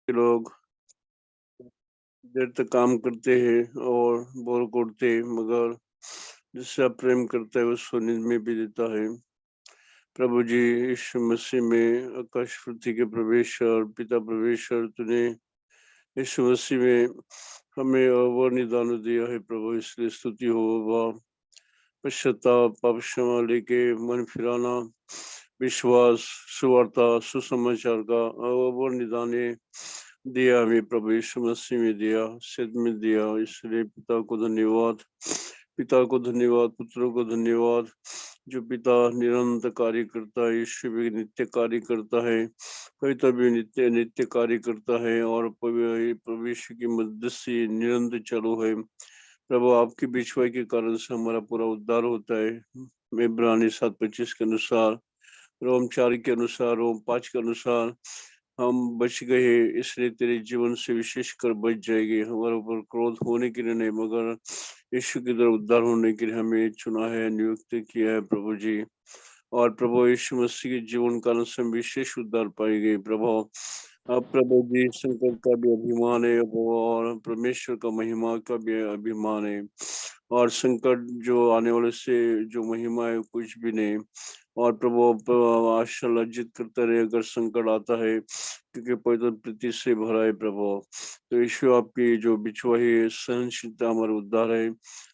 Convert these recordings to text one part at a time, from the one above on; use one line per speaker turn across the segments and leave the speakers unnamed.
के लोग देर तक काम करते हैं और बोर करते हैं, मगर जिससे आप प्रेम करता है उसको नींद में भी देता है। प्रभु जी, यीशु मसीह में आकाश पृथ्वी के परमेश्वर पिता परमेश्वर तूने यीशु मसीह में हमें वो निदान दिया है प्रभु, इसलिए स्तुति हो। वह पश्चाताप पाप क्षमा लेके मन फिराना, विश्वास, सुवार्ता, सुसमाचार का वो निदान दिया हमें प्रभु यीशु मसीह में दिया, सिद्ध में दिया। इसलिए पिता को धन्यवाद, पिता को धन्यवाद, पुत्रों को धन्यवाद। जो पिता निरंतर कार्य करता है, यीशु भी नित्य कार्य करता है, पवित्र भी नित्य नित्य कार्य करता है और प्रभु यीशु की मदद से निरंतर चालू है। प्रभु आपकी बिछुआई के कारण से हमारा पूरा उद्धार होता है। इब्रानी 7:25 के अनुसार, रोम 4 के अनुसार, रोम 5 के अनुसार हम बच गए, इसलिए तेरे जीवन से विशेष कर बच जाएगी। हमारे ऊपर क्रोध होने के लिए नहीं, मगर यीशु की तरफ उद्धार होने के लिए हमें चुना है, नियुक्त किया है प्रभु जी। और प्रभु यीशु मसीह के जीवन काल से हम विशेष उद्धार पाएंगे प्रभु। अब प्रभु जी शंकर का भी अभिमान है और परमेश्वर का महिमा का भी अभिमान है। और संकट जो आने वाले से जो महिमा है कुछ भी नहीं। और प्रभु आप आशा लज्जित करता रहे अगर संकट आता है, क्योंकि पवित्र प्रीति से भरा है प्रभु। तो यीशु आपकी जो बिछुआई है सहनशीलता हमारा उद्धार है।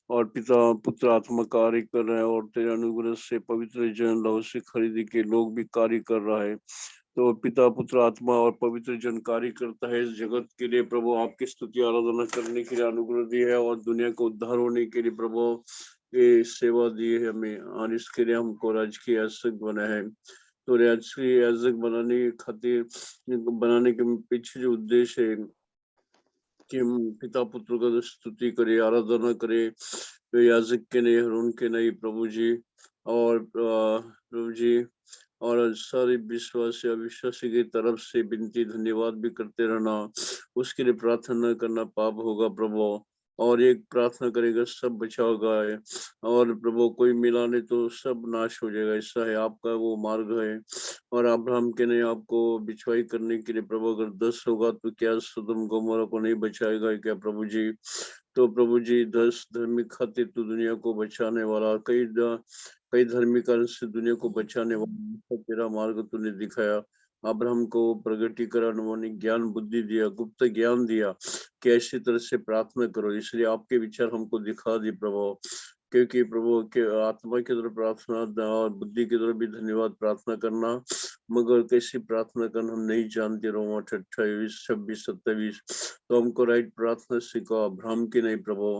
और पिता पुत्र आत्मा कार्य कर रहा है और तेरे अनुग्रह से पवित्र जन लहू से खरीदी के लोग भी कार्य कर रहा है। तो पिता पुत्र आत्मा और पवित्र जन कार्य करता है इस जगत के लिए प्रभु, आपकी स्तुति आराधना करने के लिए अनुग्रह दी है और दुनिया को उद्धार होने के लिए प्रभु ये सेवा दी है हमें, और इसके लिए हमको राजकीय याजक बना है। तो राजकीय याजक बनाने खातिर बनाने के पीछे जो उद्देश्य है कि हम पिता पुत्र का स्तुति करे, आराधना करे, तो याजक के नहीं और उनके नहीं प्रभु जी। और प्रभु जी, और सारे विश्वासी अविश्वासी की तरफ से विनती धन्यवाद भी करते रहना, उसके लिए प्रार्थना करना पाप होगा प्रभु। और एक प्रार्थना करेगा सब बचा होगा, और प्रभु कोई मिला नहीं तो सब नाश हो जाएगा, ऐसा है आपका वो मार्ग है। और अब्राहम के ने आपको बिछवाई करने के लिए प्रभु अगर 10 होगा तो क्या सुदम गोमोरा को नहीं बचाएगा क्या प्रभु जी। तो प्रभु जी 10 धर्मी खातिर तो दुनिया को बचाने वाला, कई धर्मी कारण से दुनिया को बचाने वाला तेरा मार्ग तूने दिखाया। अब्राहम को प्रगटीकरण वाणी ज्ञान बुद्धि दिया, गुप्त ज्ञान दिया कि ऐसी तरह से प्रार्थना करो, इसलिए आपके विचार हमको दिखा दी प्रभु। क्योंकि प्रभु के आत्मा की तरफ प्रार्थना और बुद्धि की तरफ भी धन्यवाद प्रार्थना करना, मगर कैसी प्रार्थना करना हम नहीं जानते। रोमा 28, 26, 27 तो हमको राइट प्रार्थना सिखाओ, अब्राहम की नहीं प्रभु।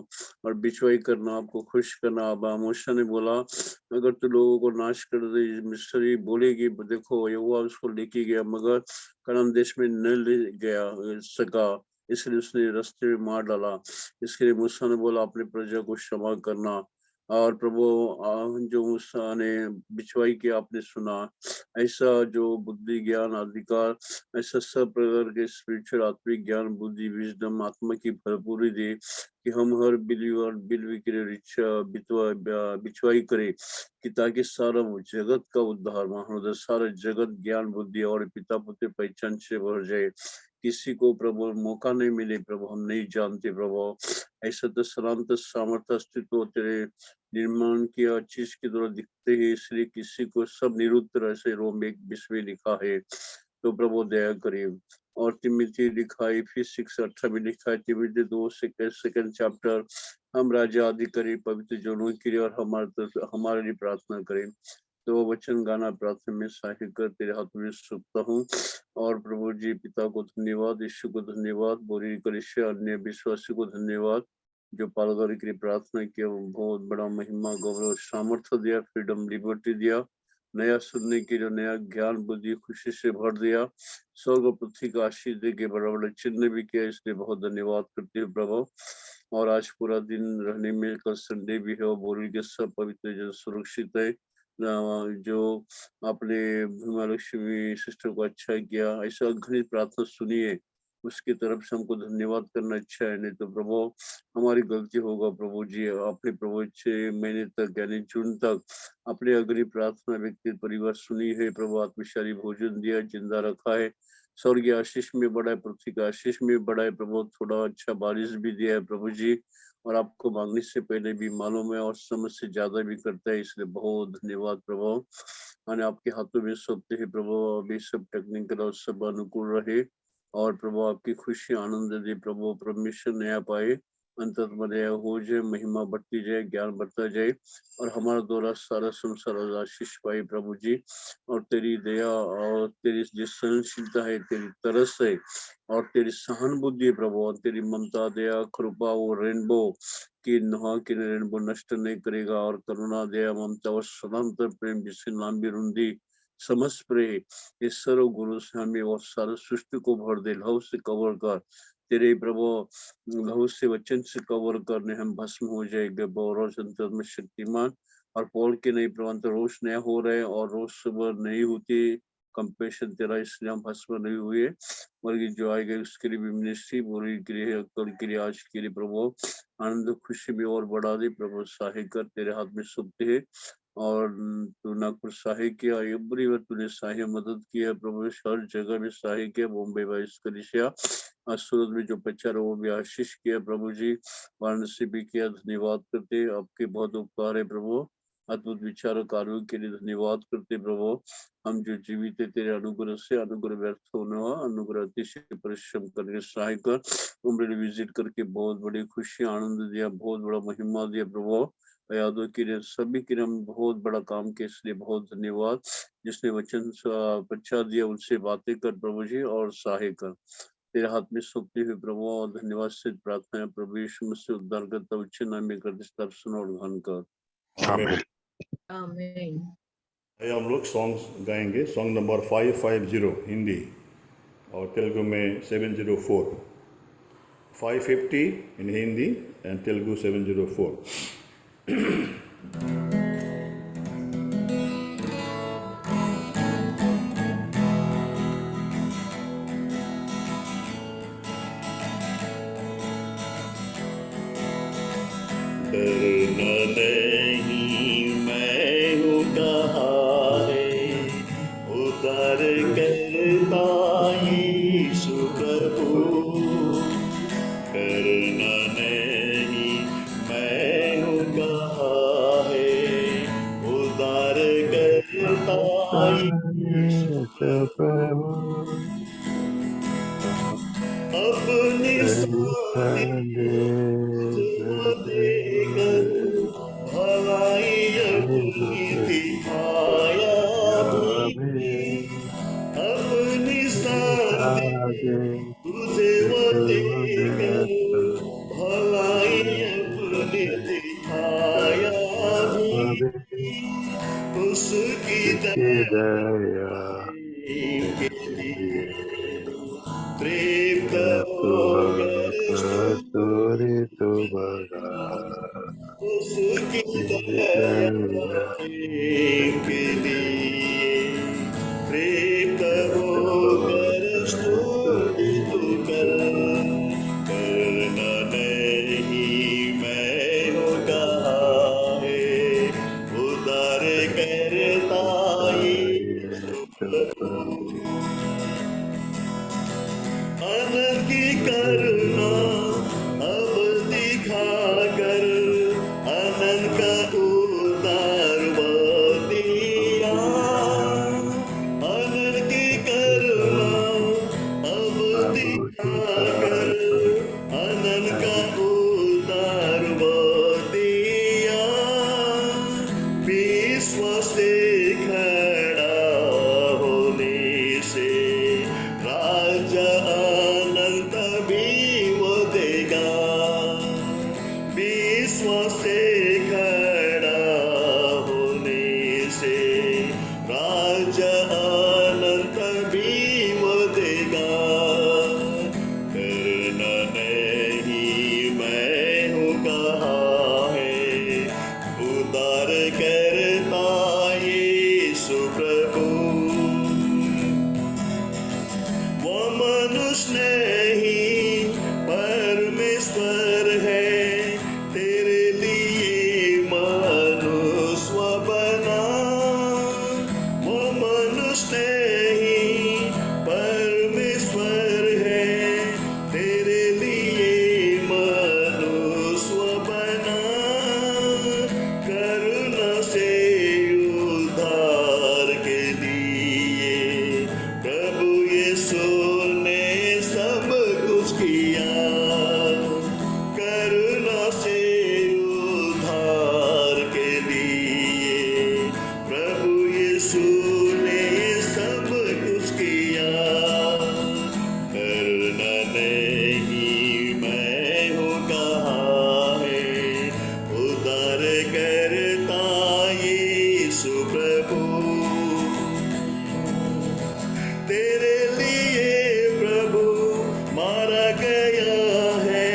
और बिछवाई करना, आपको खुश करना। अब मूसा ने बोला अगर तू लोगों को नाश कर दे, मिस्री बोलेगी देखो यहोवा उसको लेके गया, मगर कनान देश में न ले गया सका, इसलिए उसने रास्ते में मार डाला। इसके लिए मूसा ने बोला अपने प्रजा को क्षमा करना। और प्रभु जो मूसा ने बिछवाई की आपने सुना, ऐसा जो बुद्धि ज्ञान अधिकार, ऐसा सब प्रकार के स्पिरिचुअल आत्मिक ज्ञान बुद्धि विजडम आत्मा की भरपूरी दे कि हम हर बिलीवर बिलवी के लिए बिछवाई करे, कि ताकि सारा वो जगत का उद्धार महानद सारा जगत ज्ञान बुद्धि और पिता पुत्र पहचान से भर जाए। किसी को प्रभु मौका नहीं मिले प्रभु, हम नहीं जानते प्रभु। ऐसा तो सनातन सामर्थ्य अस्तित्व तेरे निर्माण किया चीज की तरह दिखते हैं, इसलिए किसी को सब निरुत्तर ऐसे रोम 1:20 लिखा है। तो प्रभु दया करिए। और तिमिथी लिखा है फिर 6:18 में लिखा है, तिमिथी 2 सेकंड चैप्टर, हम राजा अधिकारी पवित्र जनों के लिए और हमारे लिए प्रार्थना करें। तो वचन गाना प्रार्थना में सहायता कर तेरे हाथ में सौंपता हूँ। और प्रभु जी पिता को धन्यवाद, यीशु को धन्यवाद, बोरी कलिसिया अन्य विश्वासी को धन्यवाद जो पालगारी के लिए प्रार्थना किया। बहुत बड़ा महिमा गौरव सामर्थ्य दिया, फ्रीडम लिबर्टी दिया, नया सुनने के लिए नया ज्ञान बुद्धि खुशी से भर दिया, स्वर्ग पृथ्वी का आशीष दे के बड़ा बड़ा चिन्ह भी किया, इसलिए बहुत धन्यवाद करते हैं प्रभु। और आज पूरा दिन रहने में, कल संडे भी है और बोरी के सब पवित्र जन सुरक्षित है। जो आपने भीमा लक्ष्मी सिस्टर को अच्छा किया, ऐसा घनी प्रार्थना सुनिए, उसकी तरफ से हमको धन्यवाद करना अच्छा है। नहीं तो प्रभु हमारी गलती होगा प्रभु जी, अपने प्रभु 6 महीने तक यानी जून तक अपने अग्नि प्रार्थना व्यक्ति परिवार सुनी है प्रभु, आत्मशाली भोजन दिया, जिंदा रखा है। स्वर्गीय आशीष में बड़ा है, पृथ्वी का आशीष में बड़ा है प्रभु। थोड़ा अच्छा बारिश भी दिया है प्रभु जी, और आपको मांगने से पहले भी मालूम है और समझ से ज्यादा भी करता है, इसलिए बहुत धन्यवाद प्रभु। मैंने आपके हाथों में सौंपते हैं प्रभु, अभी सब टेक्निकल और सब अनुकूल रहे, और प्रभु आपकी खुशी आनंद दे प्रभु। परमेश्वर नया पाए, अंततः दया हो जाए, महिमा बढ़ती जाए, ज्ञान बढ़ता जाए, और हमारा द्वारा सारा संसार आशीष पाए प्रभु जी। और तेरी दया और तेरी जो सहनशीलता है, तेरी तरस है और तेरी सहानुभूति है प्रभु, और तेरी ममता दया कृपा वो रेनबो की नहा के रेनबो नष्ट नहीं करेगा, और करुणा दया ममता और सनातन प्रेम जिससे नाम भी रुंदी समझ प्रे इस सर्व गुरु से हमें और सारे सृष्टि को भर दे, लहू से कवर कर तेरे प्रभु, लहू से वचन से कवर करने हम भस्म हो जाएंगे रोज अंतर में शक्तिमान। और पौल के नहीं प्रवंत रोज नया हो रहे और रोज सुबह नहीं होती कंपेशन तेरा, इसलिए हम भस्म नहीं हुए, बल्कि जो आएगा उसके लिए भी मिनिस्ट्री बुरी के लिए कल के लिए आज के लिए प्रभु आनंद खुशी भी और बढ़ा दे प्रभु। सहाय कर तेरे हाथ में सौंपते हैं, और तू नागपुर सहाय किया, एवरी बार तूने सहाय मदद किया प्रभु, हर जगह में सहाय किया, बॉम्बे वाइस कलिसिया सूरत में जो प्रचार वो भी आशीष किया प्रभु जी, वाराणसी भी किया, धन्यवाद करते आपके बहुत उपकार है प्रभु। अद्भुत विचारों कार्यों के लिए धन्यवाद करते प्रभु। हम जो जीवित है तेरे अनुग्रह से, अनुग्रह व्यर्थ होने हुआ, अनुग्रह अतिशय परिश्रम करके सहाय कर उम्र विजिट करके बहुत बड़ी खुशी आनंद दिया, बहुत बड़ा महिमा दिया प्रभु। यादों के लिए सभी के लिए हम बहुत बड़ा काम किया, इसलिए बहुत धन्यवाद। जिसने वचन अच्छा दिया उनसे बातें कर प्रभु जी, और सहाय कर तेरे हाथ में सौंपते हुए प्रभु, और धन्यवाद से प्रार्थना है प्रभु यीशु मसीह उद्धार करता उच्च नाम में कर दर्शन और धन कर।
आमीन।
आमीन।
हम लोग सॉन्ग्स गाएंगे। सॉन्ग नंबर 550 हिंदी और तेलुगु में 704। 550 इन हिंदी एंड तेलुगु 704। नहीं मैं हूँ कहाँ है, उद्धार करता यीशु प्रभु। तेरे लिए प्रभु मारा गया है,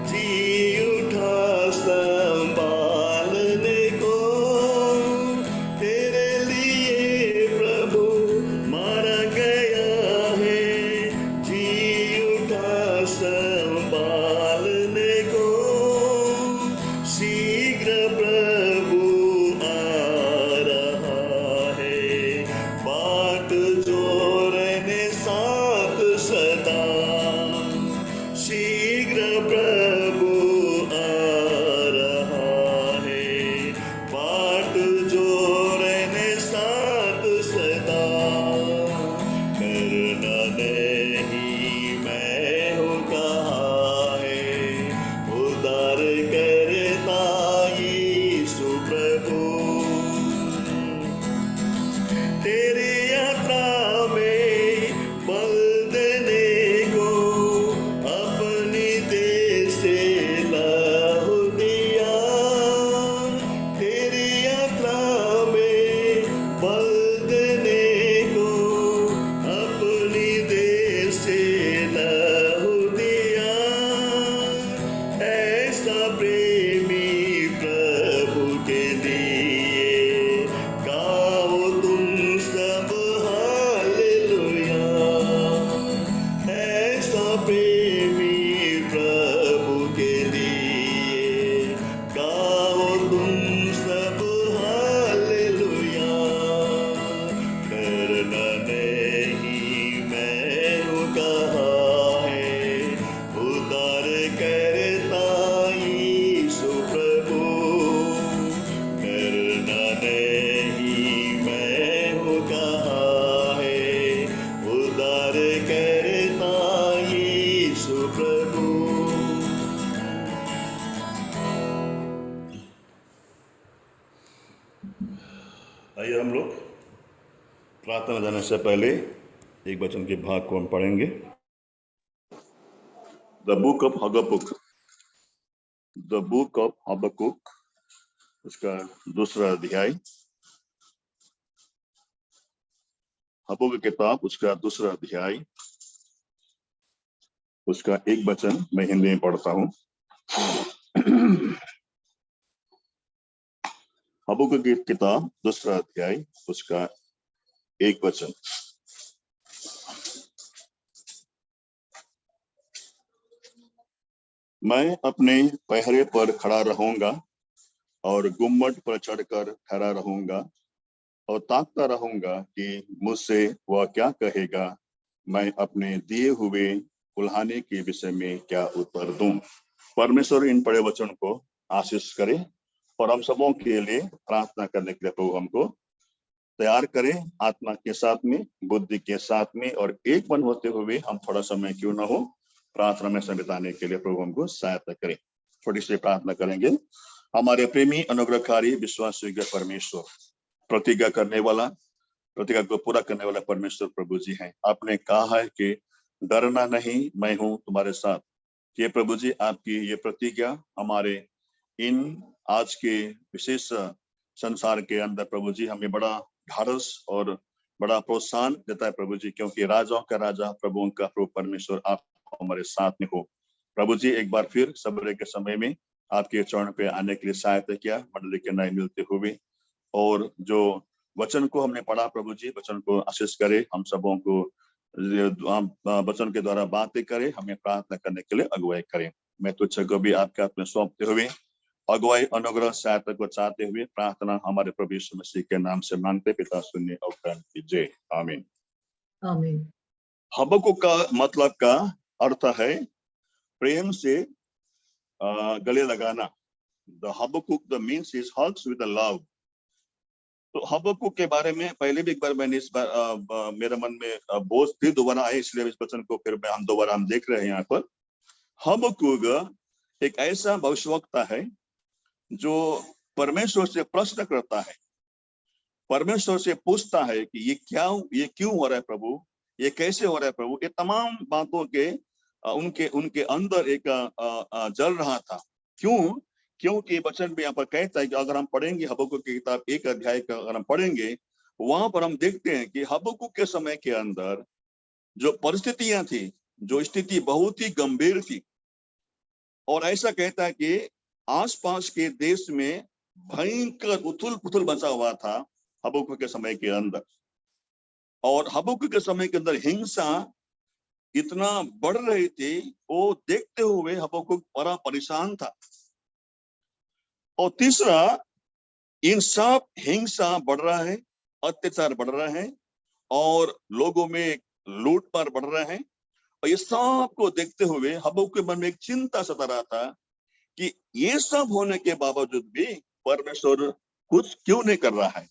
जी उठा संभालने को। तेरे लिए प्रभु मारा गया है, जी उठा संभालने को। शीघ्र प्रभु आ रहा है, बाट जोड़ने साथ सदा। शीघ्र प्रभु आ रहा है, बाट जोड़ने साथ सदा। करना नहीं मैं हूँ कहाँ है, उद्धार करता यीशु प्रभु। तेरी यात्रा में बल देने को अपनी देश से लहू दिया। तेरी यात्रा में बल देने को अपनी देश से लहू दिया। ऐसा प्रेमी प्रभु के लिए गाओ तुम सब हालेलुया। ऐसा प्रेमी प्रभु के लिए गाओ तुम सब हालेलुया। करना नहीं मैं हूँ कहाँ है, उद्धार करता यीशु प्रभु। करना नहीं मैं हूँ कहाँ है, उद्धार करता यीशु प्रभु। आइए हम लोग प्रार्थना जाने से पहले एक वचन के भाग को हम पढ़ेंगे। The book of Habakkuk, the book of Habakkuk, उसका दूसरा अध्याय। हबक्कुक की किताब उसका दूसरा अध्याय, उसका एक वचन मैं हिंदी में पढ़ता हूँ। हबक्कुक की किताब दूसरा अध्याय, उसका एक वचन। मैं अपने पहरे पर खड़ा रहूंगा और गुम्मट पर चढ़कर खड़ा रहूंगा और ताकता रहूंगा कि मुझसे वह क्या कहेगा, मैं अपने दिए हुए उल्हाने के विषय में क्या उत्तर दूं। परमेश्वर इन पढ़े वचन को आशीष करे और हम सबों के लिए प्रार्थना करने के लिए प्रभु हमको तैयार करें, आत्मा के साथ में, बुद्धि के साथ में, और एक मन होते हुए हम थोड़ा समय क्यों ना हो प्रार्थना में समय बिताने के लिए प्रभु हमको सहायता करें। छोटी सी प्रार्थना करेंगे। हमारे प्रेमी अनुग्रहकारी विश्वास योग्य परमेश्वर, प्रतिज्ञा करने वाला, प्रतिज्ञा को पूरा करने वाला परमेश्वर प्रभु जी हैं। आपने कहा है कि डरना नहीं, मैं हूं तुम्हारे साथ। ये प्रभु जी आपकी ये प्रतिज्ञा हमारे इन आज के विशेष संसार के अंदर प्रभु जी हमें बड़ा ढाढ़स और बड़ा प्रोत्साहन देता है प्रभु जी, क्योंकि राजाओं का राजा प्रभुओं का प्रभु परमेश्वर आप हमारे साथ में हो। प्रभु जी एक बार फिर सबरे के समय में आपके चरण पे आने के लिए सहायता किया, मंडली के नए मिलते हुए, और जो वचन को हमने पढ़ा प्रभु जी, वचन को आशीष करे, हम सबों को वचन के द्वारा बातें करे, हमें प्रार्थना करने के लिए अगुवाई करें। मैं तुझ को भी आपके हाथ में सौंपते हुए अगुवाई अनुग्रह सहायता को चाहते हुए प्रार्थना हमारे प्रभु यीशु मसीह के नाम से मांगते, पिता सुनिए और ग्रहण कीजिए, आमीन।
आमीन।
हबक्कुक का मतलब का अर्थ है प्रेम से गले लगाना। The Habakkuk, the means is hugs with a love. तो हबक्कुक के बारे में पहले भी एक बार मैंने इस बार मेरे मन में बोझ फिर दोबारा आए, इसलिए इस वचन को फिर हम दोबारा देख रहे हैं। यहाँ पर हबक्कुक एक ऐसा भविष्यवक्ता है जो परमेश्वर से प्रश्न करता है, परमेश्वर से पूछता है कि ये क्यों हो रहा है प्रभु, ये कैसे हो रहा है प्रभु। ये तमाम बातों के उनके उनके अंदर एक जल रहा था। क्यों? क्योंकि वचन में यहाँ पर कहता है कि अगर हम पढ़ेंगे हबक्कुक की किताब 1 अध्याय का अगर हम पढ़ेंगे, वहां पर हम देखते हैं कि हबक्कुक के समय के अंदर जो परिस्थितियां थी, जो स्थिति बहुत ही गंभीर थी, और ऐसा कहता है कि आसपास के देश में भयंकर उथल-पुथल मचा हुआ था हबक्कुक के समय के अंदर, और हबक्कुक के समय के अंदर हिंसा इतना बढ़ रही थी, वो देखते हुए हबक्कुक बड़ा परेशान था। और तीसरा, इन सब हिंसा बढ़ रहा है, अत्याचार बढ़ रहा है, और लोगों में लूट-मार बढ़ रहा है, और ये सब को देखते हुए हबक्कुक के मन में एक चिंता सता रहा था कि ये सब होने के बावजूद भी परमेश्वर कुछ क्यों नहीं कर रहा है,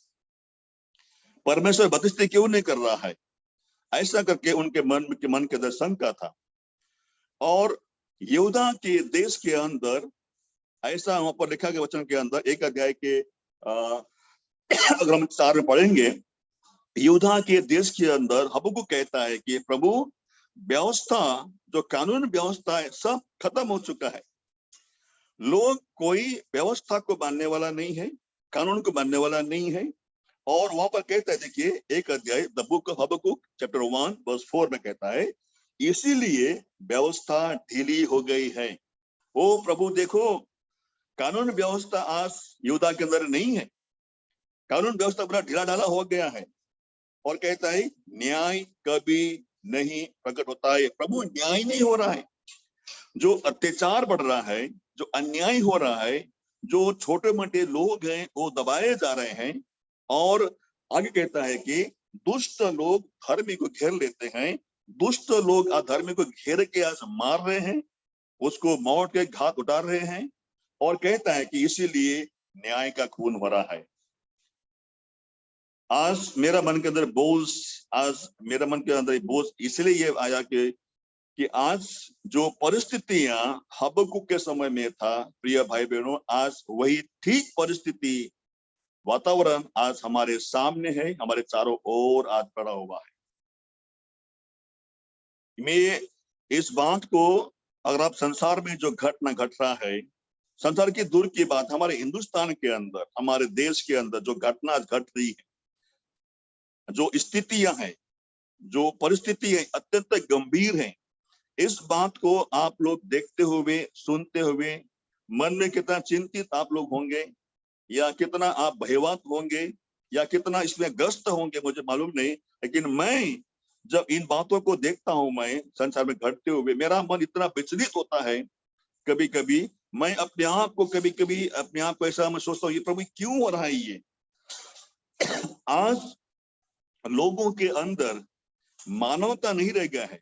परमेश्वर मध्यस्थी क्यों नहीं कर रहा है। ऐसा करके उनके मन के अंदर शंका था। और यहूदा के देश के अंदर ऐसा वहां पर लिखा गया वचन के अंदर 1 अध्याय के अगर हम 4 में पढ़ेंगे, यहूदा के देश के अंदर हबक्कुक कहता है कि प्रभु, व्यवस्था, जो कानून व्यवस्था है, सब खत्म हो चुका है। लोग कोई व्यवस्था को मानने वाला नहीं है, कानून को मानने वाला नहीं है। और वहां पर कहता है, देखिए 1 अध्याय the book of Habakkuk chapter 1 verse 4 में कहता है, इसीलिए व्यवस्था ढीली हो गई है। ओ प्रभु, देखो, कानून व्यवस्था आज यहूदा के अंदर नहीं है, कानून व्यवस्था पूरा ढीला ढाला हो गया है। और कहता है न्याय कभी नहीं प्रकट होता है। प्रभु, न्याय नहीं हो रहा है, जो अत्याचार बढ़ रहा है, जो अन्याय हो रहा है, जो छोटे मोटे लोग हैं वो दबाए जा रहे हैं। और आगे कहता है कि दुष्ट लोग धर्मी को घेर लेते हैं, दुष्ट लोग अधर्मी को घेर के आज मार रहे हैं, उसको मौत के घाट उतार रहे हैं। और कहता है कि इसीलिए न्याय का खून हो रहा है। आज मेरा मन के अंदर बोझ, आज मेरा मन के अंदर बोझ इसलिए ये आया कि आज जो परिस्थितियां हबक्कुक के समय में था, प्रिय भाई बहनों, आज वही ठीक परिस्थिति, वातावरण आज हमारे सामने है, हमारे चारों ओर आज पड़ा हुआ है। मैं इस बात को, अगर आप संसार में जो घटना घट रहा है, संसार की दूर की बात, हमारे हिंदुस्तान के अंदर, हमारे देश के अंदर जो घटना आज घट रही है, जो स्थितियां हैं, जो परिस्थिति है, अत्यंत गंभीर है। इस बात को आप लोग देखते हुए, सुनते हुए मन में कितना चिंतित आप लोग होंगे, या कितना आप भयभीत होंगे, या कितना इसमें ग्रस्त होंगे, मुझे मालूम नहीं। लेकिन मैं जब इन बातों को देखता हूं, मैं संसार में घटते हुए, मेरा मन इतना विचलित होता है। कभी कभी मैं अपने आप को, कभी कभी अपने आप को ऐसा मैं सोचता हूँ, ये प्रभु क्यों हो रहा है ये। आज लोगों के अंदर मानवता नहीं रह गया है,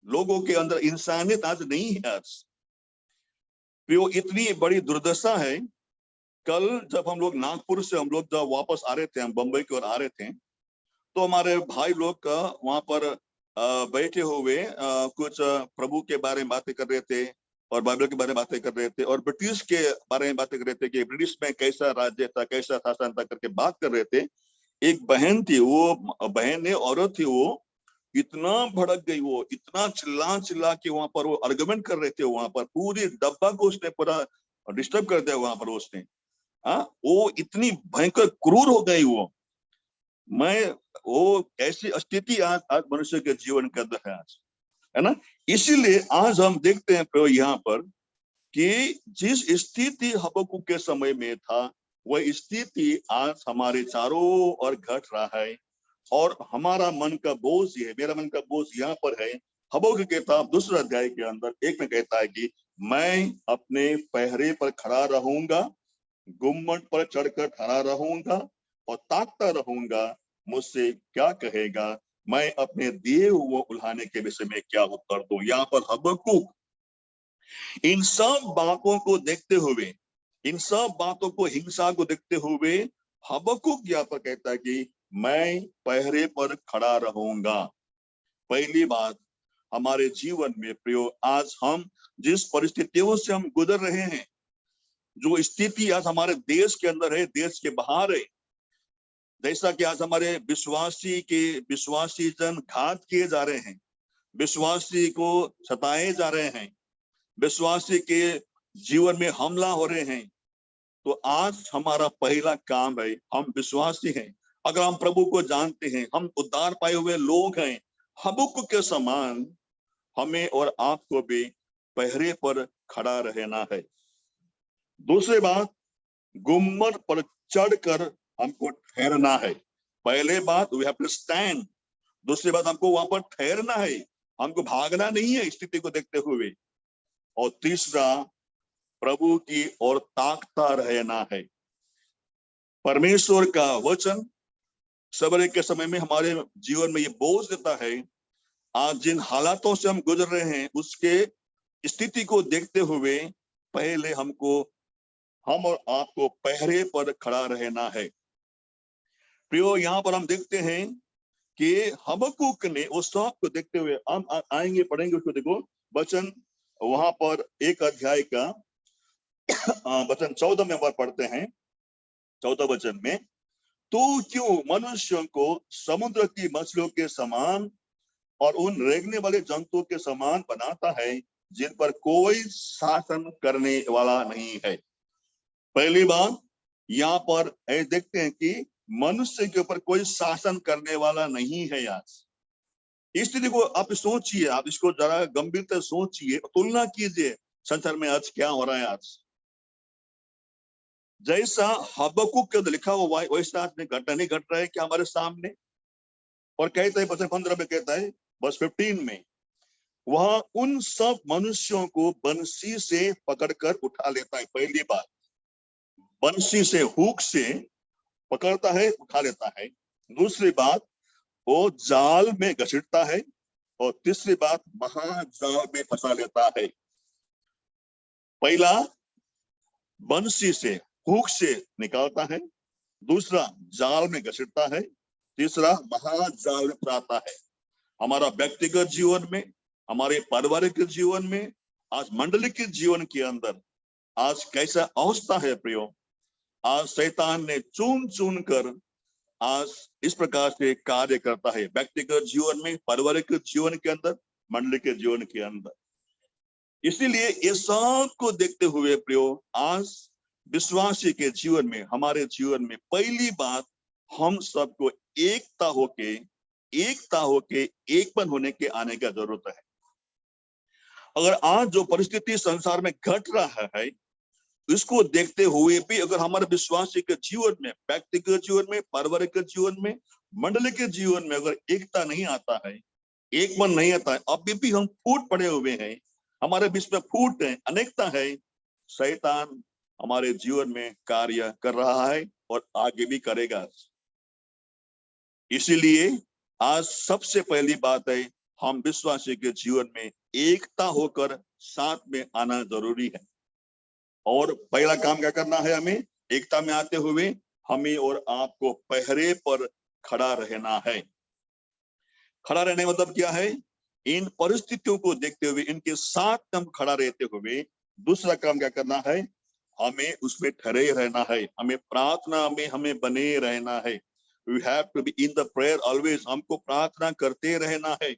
लोगों के अंदर इंसानियत आज नहीं है। आज वो इतनी बड़ी दुर्दशा है। कल जब हम लोग नागपुर से हम लोग जब वापस आ रहे थे, हम बंबई की ओर आ रहे थे, तो हमारे भाई लोग का वहां पर बैठे हुए कुछ प्रभु के बारे में बातें कर रहे थे, और बाइबल के बारे में बातें कर रहे थे, और ब्रिटिश के बारे में बातें कर रहे थे कि ब्रिटिश में कैसा राज्य था, कैसा शासन था करके बात कर रहे थे। एक बहन थी, वो बहन ने, औरत थी, वो इतना भड़क गई, वो इतना चिल्ला चिल्ला के वहां पर वो आर्गुमेंट कर रहे थे, वहां पर पूरी डब्बा को उसने पूरा डिस्टर्ब कर दिया वहां पर उसने। वो इतनी भयंकर क्रूर हो गई वो। मैं वो ऐसी स्थिति आज आज मनुष्य के जीवन के अंदर है आज, है ना। इसीलिए आज हम देखते हैं प्रभु यहाँ पर कि जिस स्थिति हबक्कुक के समय में था, वह स्थिति आज हमारे चारों ओर घट रहा है। और हमारा मन का बोझ ये है, मेरा मन का बोझ यहाँ पर है। हबक्कुक की किताब 2 अध्याय के अंदर 1 में कहता है कि मैं अपने पहरे पर खड़ा रहूंगा, गुम्मट पर चढ़कर खड़ा रहूंगा और ताकता रहूंगा, मुझसे क्या कहेगा, मैं अपने दिए हुए उल्हाने के विषय में क्या उत्तर दूं। यहाँ पर हबक्कुक इन सब बातों को देखते हुए, इन सब बातों को, हिंसा को देखते हुए, हबक्कुक यहाँ पर कहता है कि मैं पहरे पर खड़ा रहूंगा। पहली बात, हमारे जीवन में प्रियो, आज हम जिस परिस्थितियों से हम गुजर रहे हैं, जो स्थिति आज हमारे देश के अंदर है, देश के बाहर है, जैसा कि आज हमारे विश्वासी जन घात किए जा रहे हैं,
विश्वासी को सताए जा रहे हैं, विश्वासी के जीवन में हमला हो रहे हैं, तो आज हमारा पहला काम है, हम विश्वासी हैं, अगर हम प्रभु को जानते हैं, हम उद्धार पाए हुए लोग हैं, हबक्कुक के समान हमें और आपको भी पहरे पर खड़ा रहना है। दूसरी बात, गुम्मट पर चढ़कर हमको ठहरना है। पहले बात, वी हैव टू स्टैंड। दूसरी बात, हमको वहां पर ठहरना है, हमको भागना नहीं है स्थिति को देखते हुए। और तीसरा, प्रभु की ओर ताकता रहना है। परमेश्वर का वचन सवेरे के समय में हमारे जीवन में ये बोझ देता है, आज जिन हालातों से हम गुजर रहे हैं उसके स्थिति को देखते हुए पहले हमको, हम और आपको पहरे पर खड़ा रहना है। प्रियो, यहाँ पर हम देखते हैं कि हबक्कुक ने उस सब को देखते हुए, हम आएंगे पढ़ेंगे उसको। देखो वचन वहां पर 1 अध्याय का वचन 14 में पढ़ते हैं। 14 वचन में, तो क्यों मनुष्यों को समुद्र की मछलियों के समान और उन रेंगने वाले जंतुओं के समान बनाता है, जिन पर कोई शासन करने वाला नहीं है। पहली बात, यहाँ पर देखते हैं कि मनुष्य के ऊपर कोई शासन करने वाला नहीं है। आज इस स्थिति को आप सोचिए, आप इसको जरा गंभीरता सोचिए, तुलना कीजिए संसार में आज क्या हो रहा है। आज जैसा हबक्कुक के लिखा हुआ है वैसा आज नहीं घट रहा है क्या हमारे सामने। और कहता है वचन 15 में, कहता है वर्स 15 में, वह उन सब मनुष्यों को बंसी से पकड़कर उठा लेता है। पहली बात, बंसी से, हुक से पकड़ता है, उठा लेता है। दूसरी बात, वो जाल में घसीटता है। और तीसरी बात, महाजाल में फंसा लेता है। पहला, बंसी से, हुक से निकालता है। दूसरा, जाल में घसीटता है। तीसरा, महाजाल में फंसाता है। हमारा व्यक्तिगत जीवन में, हमारे पारिवारिक जीवन में, आज मंडली के जीवन के अंदर आज कैसा अवस्था है प्रियो। आज शैतान ने चुन चुन कर आज इस प्रकार से कार्य करता है, व्यक्तिगत जीवन में, पारिवारिक जीवन के अंदर, मंडली के जीवन के अंदर। इसीलिए ये सब को देखते हुए प्रियो, आज विश्वासी के जीवन में, हमारे जीवन में पहली बात, हम सबको एकता होके एकपन होने के आने का जरूरत है। अगर आज जो परिस्थिति संसार में घट रहा है, इसको देखते हुए भी अगर हमारे विश्वासी के जीवन में, व्यक्तिगत जीवन में, पारिवारिक जीवन में, मंडली के जीवन में अगर एकता नहीं आता है, एक मन नहीं आता है, अभी भी हम फूट पड़े हुए हैं, हमारे बीच में फूट है, अनेकता है, शैतान हमारे जीवन में कार्य कर रहा है और आगे भी करेगा। इसीलिए आज सबसे पहली बात है, हम विश्वासी के जीवन में एकता होकर साथ में आना जरूरी है। और पहला काम क्या करना है हमें, एकता में आते हुए हमें और आपको पहरे पर खड़ा रहना है। खड़ा रहने मतलब क्या है, इन परिस्थितियों को देखते हुए, इनके साथ हम खड़ा रहते हुए दूसरा काम क्या करना है, हमें उसमें ठहरे रहना है, हमें प्रार्थना में हमें बने रहना है। We have to be in the prayer always, हमको प्रार्थना करते रहना है।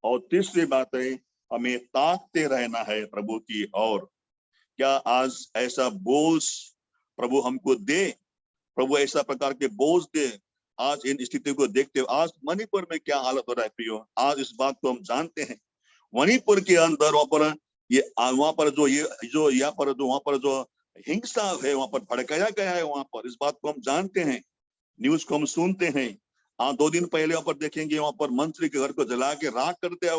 और तीसरी बात है, हमें ताकते रहना है प्रभु की ओर। क्या आज ऐसा बोझ प्रभु हमको दे, प्रभु ऐसा प्रकार के बोझ दे। आज इन स्थिति को देखते हुए, आज मणिपुर में क्या हालत हो रहा है प्रियो, आज इस बात को हम जानते हैं। मणिपुर के अंदर वहां पर वहां पर जो हिंसा है, वहां पर भड़काया गया है, वहां पर इस बात को हम जानते हैं, न्यूज को हम सुनते हैं। 2 दिन पहले वहां पर देखेंगे, वहां पर मंत्री के घर को जला के राख कर दिया।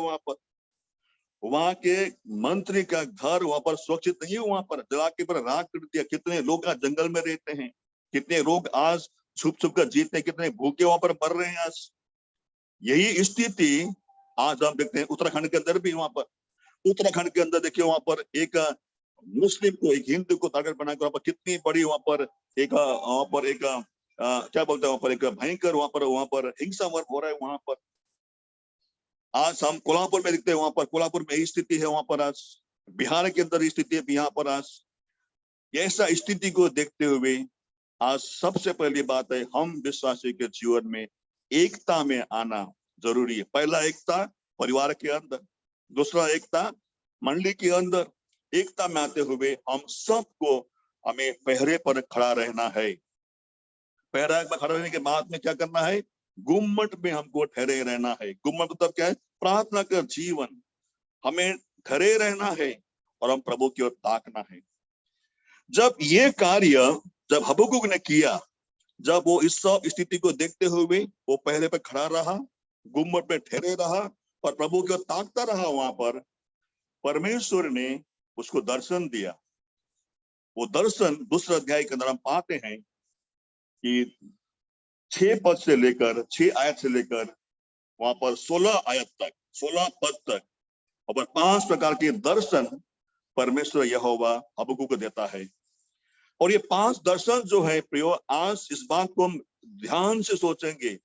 वहां के मंत्री का घर वहां पर सुरक्षित नहीं है, वहां पर जला के पर राख कर दिया। कितने लोग आज जंगल में रहते हैं, कितने लोग आज छुप छुप कर जीते हैं, कितने भूखे वहां पर मर रहे हैं। आज यही स्थिति आज हम देखते हैं उत्तराखंड के अंदर भी। वहां पर उत्तराखंड के अंदर देखिए, वहां पर एक मुस्लिम को, एक हिंदू को टारगेट बनाकर वहां पर कितनी बड़ी वहां पर एक क्या बोलते हैं, वहां पर एक भयंकर वहां पर हिंसा हो रहा है। वहां पर आज हम कोल्हापुर में देखते हैं, वहां पर कोल्हापुर में यही स्थिति है। वहां पर आज बिहार के अंदर स्थिति है, यहाँ पर आज ऐसा स्थिति को देखते हुए आज सबसे पहली बात है, हम विश्वासी के जीवन में एकता में आना जरूरी है। पहला एकता, परिवार के अंदर, दूसरा एकता मंडली के अंदर। एकता में आते हुए हम सबको हमें पहरे पर खड़ा रहना है। पहरा में खड़ा रहने के बाद में क्या करना है? गुम्मट में हमको ठहरे रहना है। गुम्मट मतलब क्या है? प्रार्थना का जीवन। हमें ठहरे रहना है और हम प्रभु की ओर ताकना है। जब ये कार्य जब हबक्कुक ने किया, जब वो इस सब स्थिति को देखते हुए वो पहले पे खड़ा रहा, गुम्मट पे ठहरे रहा और प्रभु की ओर ताकता रहा, वहां पर परमेश्वर ने उसको दर्शन दिया। वो दर्शन दूसरे अध्याय के अंदर हम पाते हैं कि 6 आयत से लेकर वहां पर 16 आयत तक, 16 पद तक, और 5 प्रकार के दर्शन परमेश्वर यहोवा हबक्कुक को देता है। और ये 5 दर्शन जो है प्रियो, आज इस बात को हम ध्यान से सोचेंगे।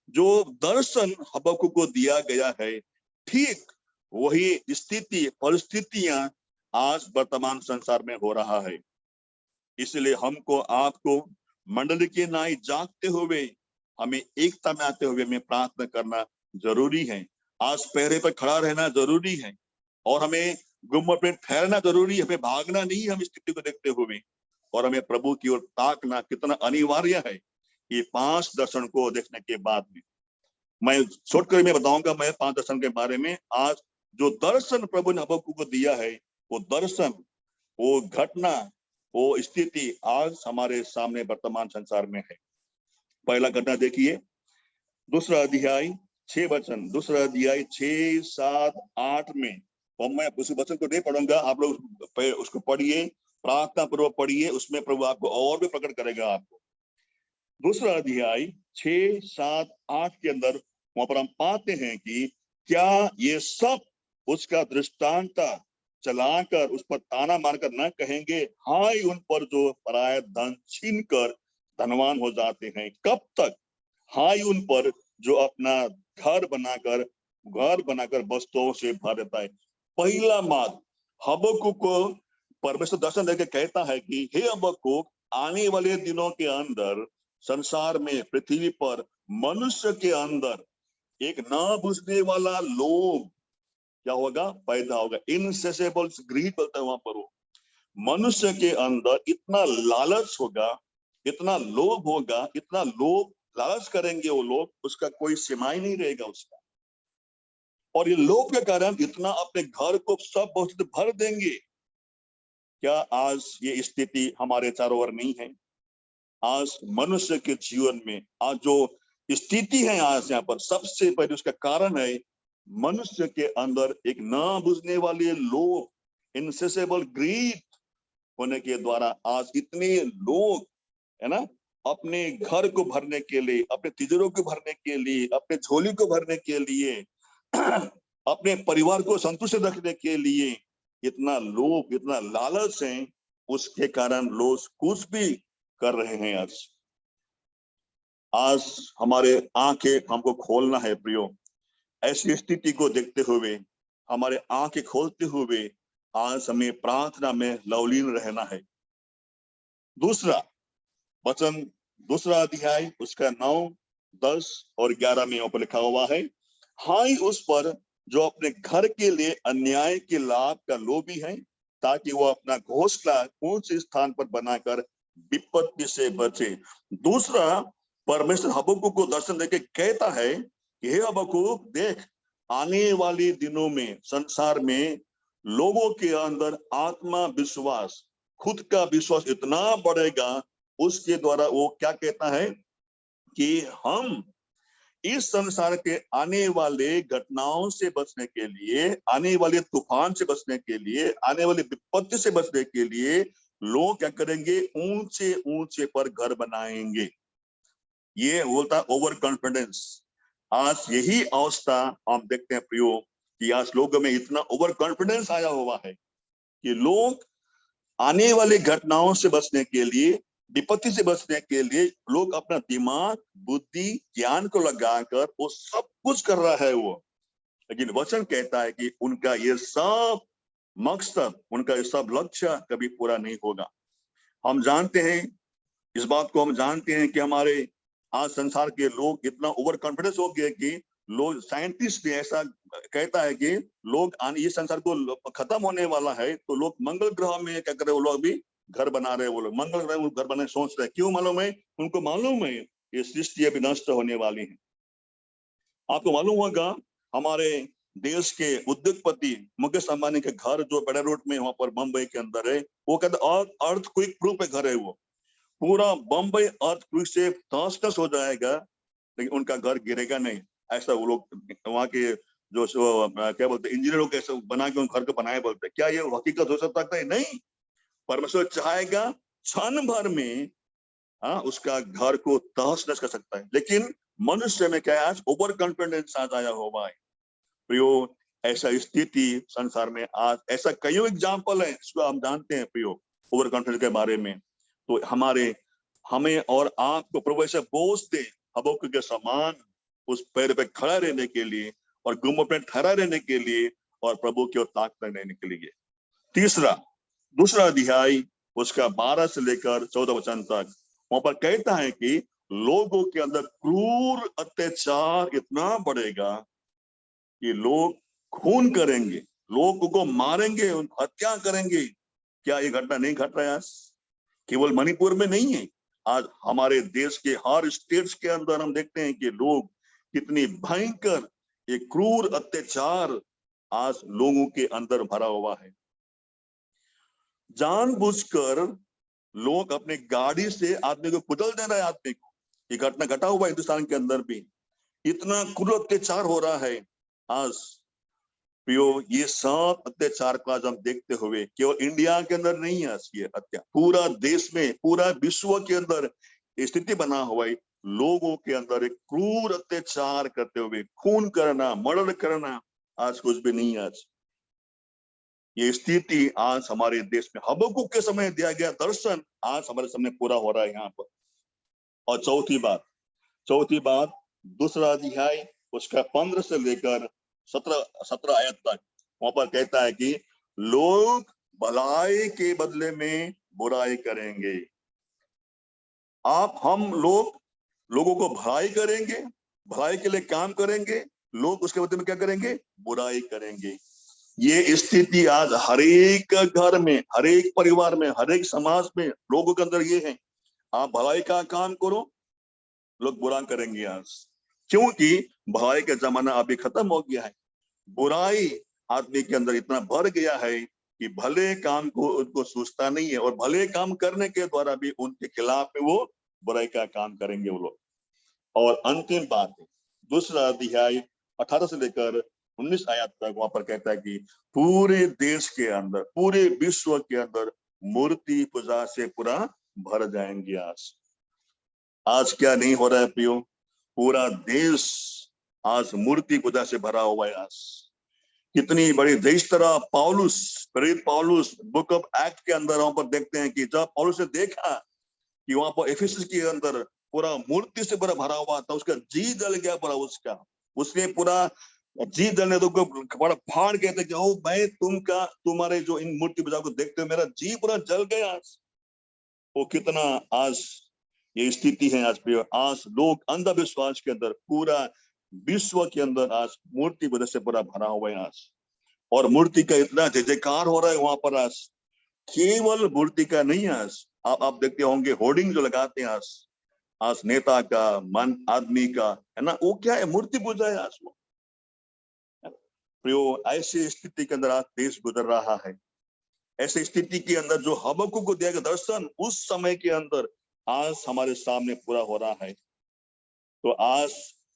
जो दर्शन हबक्कुक को दिया गया है, ठीक वही स्थिति परिस्थितियां आज वर्तमान संसार में हो रहा है। इसलिए हमको आपको मंडली के नाई जागते हुए हमें एकता में आते हुए हमें प्रार्थना करना जरूरी है। आज पहरे पर खड़ा रहना जरूरी है और हमें गुम्मट में ठहरना जरूरी है। हमें भागना नहीं, हम स्थिति को देखते हुए, और हमें प्रभु की ओर ताकना कितना अनिवार्य है। ये 5 दर्शन को देखने के बाद में मैं छोड़कर मैं बताऊंगा मैं 5 दर्शन के बारे में। आज जो दर्शन प्रभु ने हबक्कुक को दिया है, वो दर्शन, वो घटना, वो स्थिति आज हमारे सामने वर्तमान संसार में है। पहला घटना देखिए, दूसरा अध्याय 6 वचन, दूसरा अध्याय 6, 7, 8 में, और मैं उस वचन को नहीं पढ़ूंगा, आप लोग उसको पढ़िए, प्रार्थना पूर्वक पढ़िए, उसमें प्रभु आपको और भी प्रकट करेगा आपको। दूसरा अध्याय 6, 7, 8 के अंदर वहां पर हम पाते हैं कि क्या ये सब उसका दृष्टांत चलाकर उस पर ताना मारकर न कहेंगे, हाय उन पर जो पराया धन छीन कर धनवान हो जाते हैं। कब तक? हाय उन पर जो अपना घर बनाकर वस्तुओं से भर देता है। पहला मार्ग हबक्कुक को परमेश्वर दर्शन देकर कहता है कि हे हबक्कुक, आने वाले दिनों के अंदर संसार में, पृथ्वी पर, मनुष्य के अंदर एक ना बुझने वाला लोभ क्या होगा? पैदा होगा। इनसेसेबल ग्रीड बोलता है वहां पर। वो मनुष्य के अंदर इतना लालच होगा, इतना लोभ होगा, इतना लोभ लालच करेंगे वो लोग, उसका कोई सीमा ही नहीं रहेगा उसका। और ये लोभ के कारण इतना अपने घर को सब वस्तु भर देंगे। क्या आज ये स्थिति हमारे चारों ओर नहीं है? आज मनुष्य के जीवन में आज जो स्थिति है, आज यहाँ पर सबसे पहले उसका कारण है मनुष्य के अंदर एक ना बुझने वाले लोभ, इनसेसेबल ग्रीड होने के द्वारा आज इतने लोग, है ना, अपने घर को भरने के लिए, अपने तिजोरी को भरने के लिए, अपने झोली को भरने के लिए, अपने परिवार को संतुष्ट रखने के लिए इतना लोभ, इतना लालच है, उसके कारण लोग कुछ भी कर रहे हैं। आज हमारे आंखें हमको खोलना है प्रियो। ऐसी स्थिति को देखते हुए, हमारे आंखें खोलते हुए आज हमें प्रार्थना में लवलीन रहना है। दूसरा वचन, दूसरा अध्याय उसका 9, 10 और 11 में ऊपर लिखा हुआ है, हाय उस पर जो अपने घर के लिए अन्याय के लाभ का लोभी है, ताकि वो अपना घोंसला ऊंच स्थान पर बनाकर विपत्ति से बचे। दूसरा, परमेश्वर हबक्कुक को दर्शन देके कहता है कि हे हबक्कुक, देख आने वाले दिनों में संसार में लोगों के अंदर आत्मा विश्वास, खुद का विश्वास इतना बढ़ेगा, उसके द्वारा वो क्या कहता है कि हम इस संसार के आने वाले घटनाओं से बचने के लिए, आने वाले तूफान से बचने के लिए, आने वाली विपत्ति से बचने के लिए लोग क्या करेंगे? ऊंचे ऊंचे पर घर बनाएंगे। ये बोलता ओवर कॉन्फिडेंस। आज यही अवस्था हम देखते हैं प्रियो कि आज लोगों में इतना ओवर कॉन्फिडेंस आया हुआ है कि लोग आने वाली घटनाओं से बचने के लिए, विपत्ति से बचने के लिए लोग अपना दिमाग, बुद्धि, ज्ञान को लगाकर वो सब कुछ कर रहा है वो। लेकिन वचन कहता है कि उनका ये सब मकसद, उनका ये सब लक्ष्य कभी पूरा नहीं होगा। हम जानते हैं, इस बात को हम जानते हैं कि हमारे आज संसार के लोग इतना ओवर कॉन्फिडेंस हो गए कि लोग साइंटिस्ट भी ऐसा कहता है कि लोग ये संसार को खत्म होने वाला है तो लोग मंगल ग्रह में क्या कर रहे, वो लोग अभी घर बना रहे हैं, वो लोग मंगल ग्रह में घर बनाने सोच रहे हैं। क्यों मालूम है? उनको मालूम है ये सृष्टि अभी नष्ट होने वाली है। आपको मालूम होगा हमारे देश के उद्योगपति मुकेश अंबानी के घर जो बड़े रोड में वहां पर बम्बई के अंदर है, वो कहते अर्थक्वेक प्रूफ है घर है, वो पूरा बम्बई अर्थक्वेक से तहस-नहस हो जाएगा लेकिन उनका घर गिरेगा नहीं। ऐसा वो लोग वहाँ के जो क्या बोलते इंजीनियर लोग कैसे बना के उन घर को बनाए बोलते। क्या ये हकीकत हो सकता है? नहीं। परमेश्वर चाहेगा क्षण भर में उसका घर को तहस-नहस कर सकता है। लेकिन मनुष्य में क्या है, आज ओवर कॉन्फिडेंस आ जाया हुआ है। प्रियो, ऐसा स्थिति संसार में आज ऐसा कई एग्जाम्पल है इसको हम जानते हैं प्रियो, ओवर कॉन्फिडेंस के बारे में। तो हमें और आपको प्रभु ऐसे बोझ दे हबक्कुक के समान उस पैर पे खड़ा रहने के लिए और गुम्मट पे ठहरा रहने के लिए और प्रभु की ओर ताकते रहने के लिए। दूसरा अध्याय उसका 12 से लेकर 14 वचन तक वहां पर कहता है कि लोगों के अंदर क्रूर अत्याचार इतना बढ़ेगा कि लोग खून करेंगे, लोगों को मारेंगे, उनको हत्या करेंगे। क्या ये घटना नहीं घट रहा है? केवल मणिपुर में नहीं है, आज हमारे देश के हर स्टेट्स के अंदर हम देखते हैं कि लोग कितनी भयंकर एक क्रूर अत्याचार आज लोगों के अंदर भरा हुआ है। जानबूझकर लोग अपने गाड़ी से आदमी को कुचल दे रहे हैं, आदमी को। ये घटना घटा हुआ हिंदुस्तान के अंदर भी, इतना क्रूर अत्याचार हो रहा है आज। प्रियो, ये सब अत्याचार को आज हम देखते हुए केवल इंडिया के अंदर नहीं है, ये अत्याचार पूरा देश में, पूरा विश्व के अंदर स्थिति बना हुआ है। लोगों के अंदर एक क्रूर अत्याचार करते हुए खून करना, मर्डर करना आज कुछ भी नहीं है। आज ये स्थिति आज हमारे देश में हबक्कुक के समय दिया गया दर्शन आज हमारे सामने पूरा हो रहा है यहाँ पर। और चौथी बात दूसरा अध्याय उसका 15 से लेकर 17 आयत तक वहां पर कहता है कि लोग भलाई के बदले में बुराई करेंगे। हम लोगों को भलाई करेंगे, भलाई के लिए काम करेंगे, लोग उसके बदले में क्या करेंगे? बुराई करेंगे। ये स्थिति आज हर एक घर में, हर एक परिवार में, हर एक समाज में लोगों के अंदर ये है। आप भलाई का काम करो, लोग बुरा करेंगे आज, क्योंकि भलाई का जमाना अभी खत्म हो गया है। बुराई आदमी के अंदर इतना भर गया है कि भले काम को उनको सोचता नहीं है और भले काम करने के द्वारा भी उनके खिलाफ में वो बुराई का काम करेंगे वो लोग। और अंतिम बात है दूसरा अध्याय 18 से लेकर 19 आयत तक वहां पर कहता है कि पूरे देश के अंदर, पूरे विश्व के अंदर मूर्ति पूजा से पूरा भर जाएंगे। आज क्या नहीं हो रहा है प्रियो? पूरा देश आज मूर्ति पूजा से भरा हुआ है। आज कितनी बड़ी देश तरह प्रेरित पौलुस बुक ऑफ एक्ट के अंदर वहां पर देखते हैं कि जब पौलुस ने देखा कि वहां पर एफेसस के अंदर पूरा मूर्ति से पूरा भरा हुआ था, उसका जी जल गया पूरा। उसने पूरा जी जलने तो बड़ा फाड़ कहते कि ओ मैं तुम्हारे जो इन मूर्ति पूजा को देखते हो मेरा जी पूरा जल गया। वो कितना आज ये स्थिति है आज प्रिय। आज लोग अंधविश्वास के अंदर, पूरा विश्व के अंदर आज मूर्ति पूजा से पूरा भरा हुआ है आज। और मूर्ति का इतना जय जयकार हो रहा है वहां पर आज। केवल मूर्ति का नहीं आज, आप देखते होंगे होर्डिंग जो लगाते हैं आज नेता का, मन आदमी का, है ना, वो क्या है? मूर्ति पूजा है आज वो। प्रियो, ऐसी स्थिति के अंदर आज देश गुजर रहा है। ऐसी स्थिति के अंदर जो हबक्कुक को दिया गया दर्शन उस समय के अंदर आज हमारे सामने पूरा हो रहा है। तो आज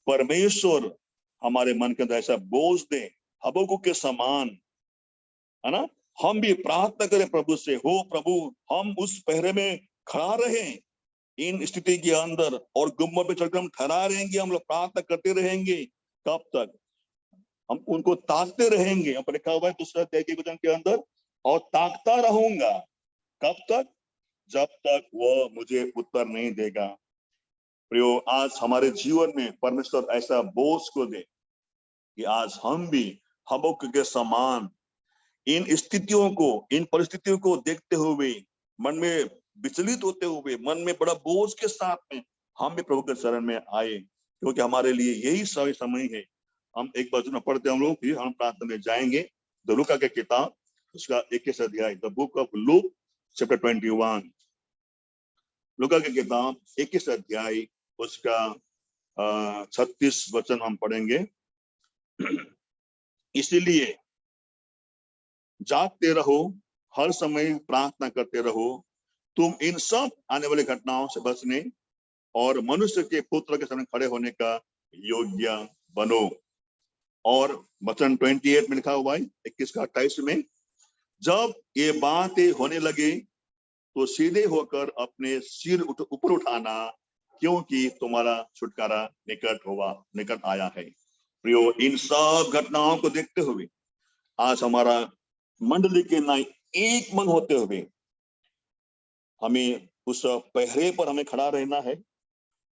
परमेश्वर हमारे मन के अंदर ऐसा बोझ दे हबक्कुक के समान, है ना, हम भी प्रार्थना करें प्रभु से, हो प्रभु हम उस पहरे में खड़ा रहे इन स्थिति के अंदर और गुम्मट पे चढ़कर हम ठहरा रहेंगे। हम लोग प्रार्थना करते रहेंगे। कब तक? हम उनको ताकते रहेंगे। हम लिखा हुआ है दूसरा अध्याय के वचन के अंदर, और ताकता रहूंगा। कब तक? जब तक वो मुझे उत्तर नहीं देगा। प्रियो, आज हमारे जीवन में परमेश्वर ऐसा बोझ को दे कि आज हम भी हबक्कुक के समान इन स्थितियों को, इन परिस्थितियों को देखते हुए, मन में विचलित होते हुए, मन में बड़ा बोझ के साथ में हम भी प्रभु के शरण में आए, क्योंकि हमारे लिए यही सही समय है हम एक वचन में पढ़ते हैं हम लोग, फिर हम प्रार्थना में जाएंगे। द लूका के किताब उसका 21 अध्याय, the book of Luke chapter 21। लूका के किताब 21 अध्याय उसका 36 वचन हम पढ़ेंगे। इसीलिए जागते रहो, हर समय प्रार्थना करते रहो, तुम इन सब आने वाली घटनाओं से बचने और मनुष्य के पुत्र के सामने खड़े होने का योग्य बनो। और वचन 28 में लिखा हुआ है, 21 का 28 में, जब ये बातें होने लगे तो सीधे होकर अपने सिर ऊपर उठाना, क्योंकि तुम्हारा छुटकारा निकट आया है। प्रियो, इन सब घटनाओं को देखते हुए आज हमारा मंडली के नाई एक मन होते हुए हमें उस पहरे पर हमें खड़ा रहना है,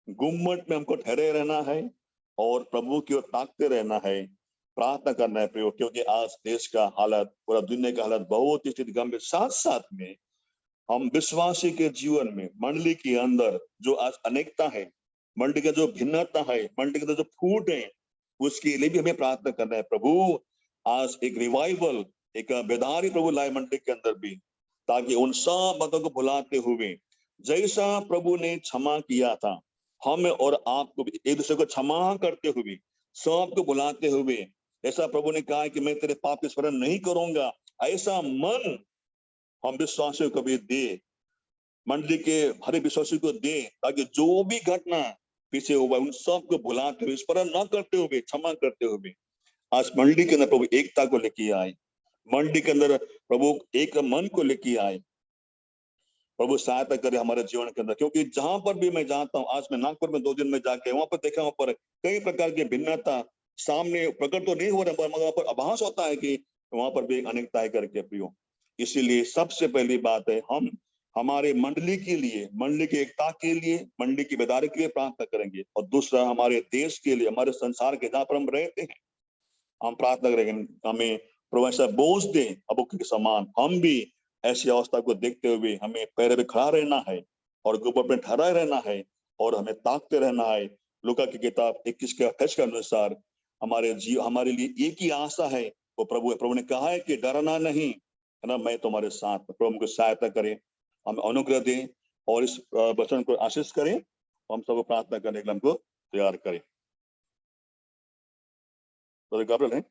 गुम्मट में हमको ठहरे रहना है और प्रभु की ओर ताकते रहना है, प्रार्थना करना है प्रियो, क्योंकि आज देश का हालत, पूरा दुनिया का हालत बहुत ही स्थिति गंभीर। साथ साथ में हम विश्वासी के जीवन में मंडली के अंदर जो आज अनेकता है, मंडली का जो भिन्नता है, मंडली का जो फूट है, उसके लिए भी हमें प्रार्थना करना है। प्रभु आज एक रिवाइवल, एक बेदारी प्रभु लाए मंडली के अंदर भी, ताकि उन सब बातों को भुलाते हुए, जैसा प्रभु ने क्षमा किया था, हम और आपको भी एक दूसरे को क्षमा करते हुए, सबको बुलाते हुए, ऐसा प्रभु ने कहा है कि मैं तेरे पाप के स्मरण नहीं करूंगा, ऐसा मन हम विश्वासियों को भी दे, मंडली के हर विश्वासी को दे, ताकि जो भी घटना पीछे हुआ उन सबको भुलाते हुए, स्मरण न करते हुए, क्षमा करते हुए, आज मंडली के अंदर प्रभु एकता को लेके आए, मंडली के अंदर प्रभु एक मन को लेके आए। प्रभु सहायता करे हमारे जीवन के अंदर, क्योंकि जहां पर भी मैं जाता हूँ, आज मैं नागपुर में 2 दिन में जाके वहां पर देखा, वहां पर कई प्रकार की भिन्नता सामने प्रकट तो नहीं हो रहा, मगर वहां पर आभास होता है कि वहां पर भी अनेकता है करके प्रियो। इसीलिए सबसे पहली बात है, हम हमारे मंडली के लिए, मंडली की एकता के लिए, मंडली की बेदारी के लिए प्रार्थना करेंगे, और दूसरा हमारे देश के लिए, हमारे संसार के जहाँ पर हम रहते हैं, हम प्रार्थना करेंगे हमें प्रभु ऐसा बोझ दे अबू के समान, हम भी ऐसी अवस्था को देखते हुए हमें पैर पे खड़ा रहना है और गुब्बर पे ठहरा रहना है और हमें ताकते रहना है। लूका की किताब 21 के 28 के अनुसार हमारे लिए एक ही आशा है, वो प्रभु ने कहा है कि डरना नहीं, है ना, मैं तुम्हारे साथ। प्रभु हमको सहायता करें, हम अनुग्रह दें और इस वचन को आशीष करें, हम सबको प्रार्थना करने के लिए हमको तैयार करें। तो गाब्रिएल है।